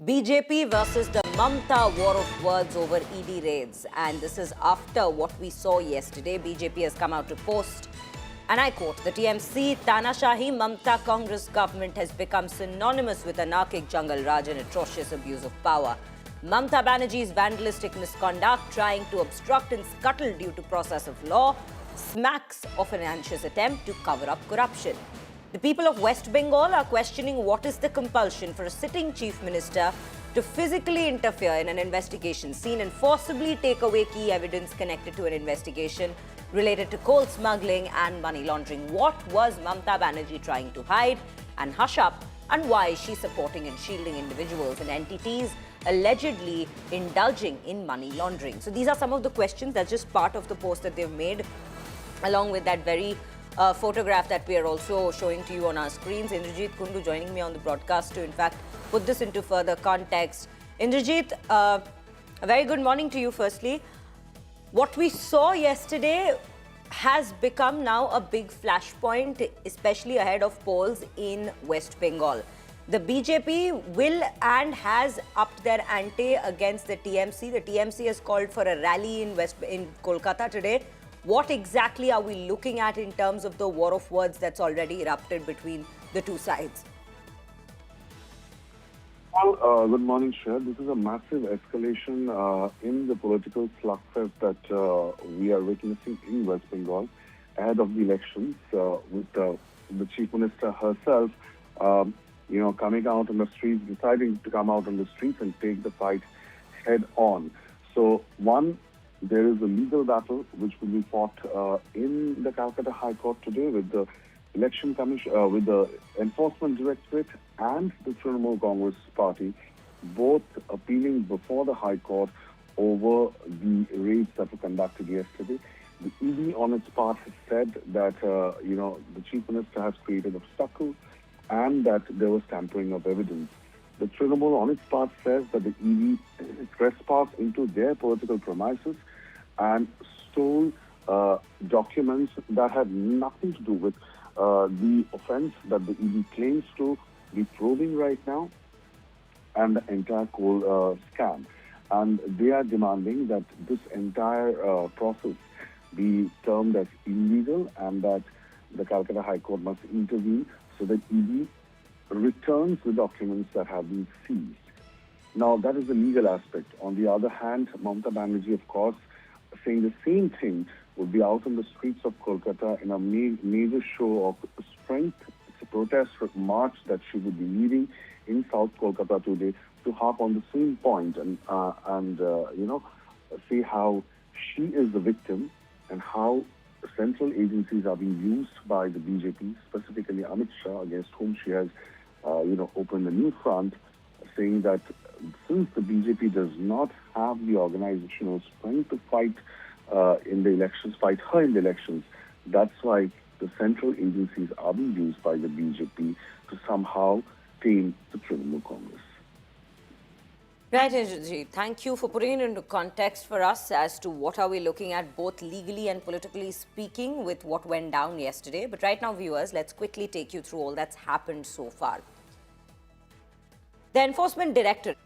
BJP versus the Mamta war of words over ED raids. And this is after what we saw yesterday. BJP has come out to post, and I quote, the TMC Tanashahi Mamta Congress government has become synonymous with anarchic jungle raj and atrocious abuse of power. Mamta Banerjee's vandalistic misconduct, trying to obstruct and scuttle due to process of law, smacks of an anxious attempt to cover up corruption. The people of West Bengal are questioning what is the compulsion for a sitting chief minister to physically interfere in an investigation scene and forcibly take away key evidence connected to an investigation related to coal smuggling and money laundering. What was Mamta Banerjee trying to hide and hush up, and why is she supporting and shielding individuals and entities allegedly indulging in money laundering? So these are some of the questions. That's just part of the post that they've made, along with that very photograph that we are also showing to you on our screens. Indrajit Kundu joining me on the broadcast to, in fact, put this into further context. Indrajit, a very good morning to you firstly. What we saw yesterday has become now a big flashpoint, especially ahead of polls in West Bengal. The BJP will and has upped their ante against the TMC. The TMC has called for a rally in Kolkata today. What exactly are we looking at in terms of the war of words that's already erupted between the two sides? Well, good morning, Shreya. This is a massive escalation in the political slugfest that we are witnessing in West Bengal ahead of the elections, with the Chief Minister herself, coming out on the streets, deciding to come out on the streets and take the fight head on. So, one, there is a legal battle which will be fought in the Calcutta High Court today with the Election Commission, with the Enforcement Directorate and the Trinamool Congress Party, both appealing before the High Court over the raids that were conducted yesterday. The ED on its part has said that, the Chief Minister has created obstacles and that there was tampering of evidence. The Trinamool on its part says that the ED trespassed into their political premises and stole documents that had nothing to do with the offense that the ED claims to be probing right now and the entire coal scam. And they are demanding that this entire process be termed as illegal and that the Calcutta High Court must intervene so that ED returns the documents that have been seized. Now, that is the legal aspect. On the other hand, Mamta Banerjee, of course, saying the same thing, will be out on the streets of Kolkata in a major show of strength. It's a protest march that she will be leading in South Kolkata today to harp on the same point and say how she is the victim and how central agencies are being used by the BJP, specifically Amit Shah, against whom she has, opened a new front, saying that since the BJP does not have the organizational strength to fight in the elections, fight her in the elections, that's why the central agencies are being used by the BJP to somehow tame the Trinamool Congress. Right, Indrajit. Thank you for putting it into context for us as to what are we looking at, both legally and politically speaking, with what went down yesterday. But right now, viewers, let's quickly take you through all that's happened so far. The Enforcement Directorate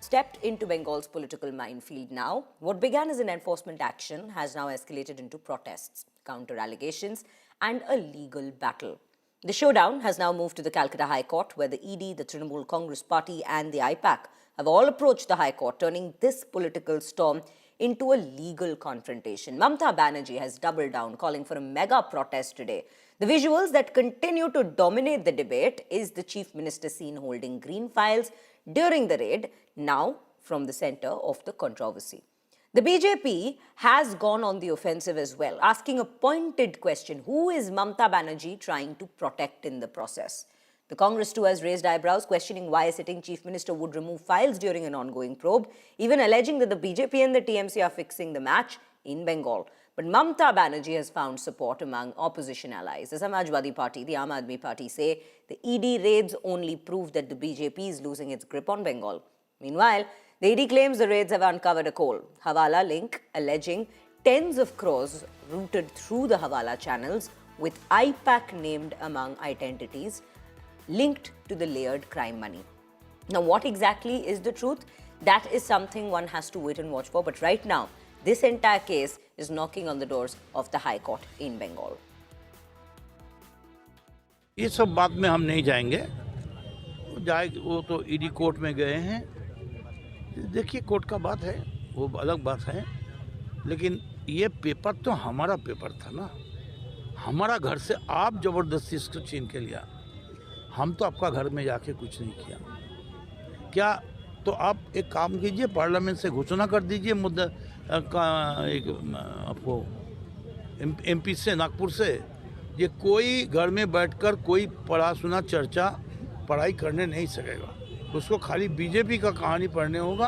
stepped into Bengal's political minefield now. What began as an enforcement action has now escalated into protests, counter-allegations, and a legal battle. The showdown has now moved to the Calcutta High Court, where the ED, the Trinamool Congress Party, and the IPAC have all approached the High Court, turning this political storm into a legal confrontation. Mamta Banerjee has doubled down, calling for a mega protest today. The visuals that continue to dominate the debate is the Chief Minister seen holding green files during the raid, now from the center of the controversy. The BJP has gone on the offensive as well, asking a pointed question: who is Mamta Banerjee trying to protect in the process? The Congress too has raised eyebrows, questioning why a sitting chief minister would remove files during an ongoing probe, even alleging that the BJP and the TMC are fixing the match in Bengal. But Mamta Banerjee has found support among opposition allies. The Samajwadi Party, the Aam Aadmi Party say the ED raids only prove that the BJP is losing its grip on Bengal. Meanwhile, the ED claims the raids have uncovered a coal Hawala link, alleging tens of crores routed through the Hawala channels, with IPAC named among identities linked to the layered crime money. Now, what exactly is the truth? That is something one has to wait and watch for. But right now, this entire case is knocking on the doors of the High Court in Bengal. ये सब बात में हम नहीं जाएंगे, वो तो ED court में गए हैं। देखिए कोर्ट का बात है, वो अलग बात है, लेकिन ये पेपर तो हमारा पेपर था ना। हमारा घर से आप जबरदस्ती इसको छीन के लिया। हम तो आपका घर में जाके कुछ नहीं किया। क्या तो आप एक काम कीजिए, पार्लियामेंट से घोषणा कर दीजिए मुद्दा का, एक आपको एमपी से, नागपुर से, ये कोई घर में बैठकर कोई पढ़ा सुना चर्चा पढ़ाई करने नहीं सकेगा। उसको खाली बीजेपी का कहानी पढ़ने होगा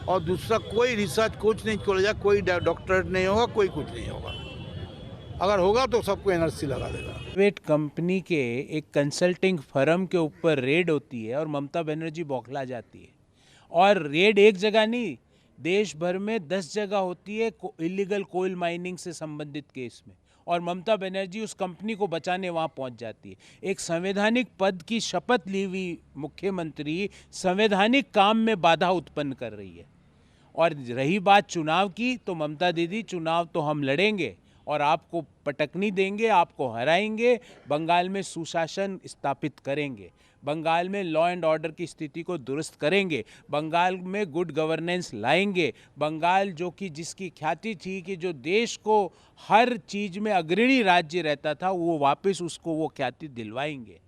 और दूसरा कोई रिसर्च कुछ नहीं खोलेगा, कोई डॉक्टरेट नहीं होगा, कोई कुछ नहीं होगा। अगर होगा तो सबको एनआरसी लगा देगा। प्राइवेट कंपनी के एक कंसल्टिंग फर्म के ऊपर रेड होती है और ममता बनर्जी बौखला जाती है। और रेड एक जगह नहीं, देश भर में 10 जगह होती है इलीगल कोयल माइनिंग से संबंधित केस में, और ममता बनर्जी उस कंपनी को बचाने वहाँ पहुँच जाती है। एक संवैधानिक पद की शपथ ली हुई मुख्यमंत्री संवैधानिक काम में बाधा उत्पन्न कर रही है। और रही बात चुनाव की, तो ममता दीदी, चुनाव तो हम लड़ेंगे और आपको पटकनी देंगे, आपको हराएंगे, बंगाल में सुशासन स्थापित करेंगे, बंगाल में लॉ एंड ऑर्डर की स्थिति को दुरुस्त करेंगे, बंगाल में गुड गवर्नेंस लाएंगे। बंगाल जो कि जिसकी ख्याति थी कि जो देश को हर चीज़ में अग्रणी राज्य रहता था, वो वापस उसको वो ख्याति दिलवाएंगे।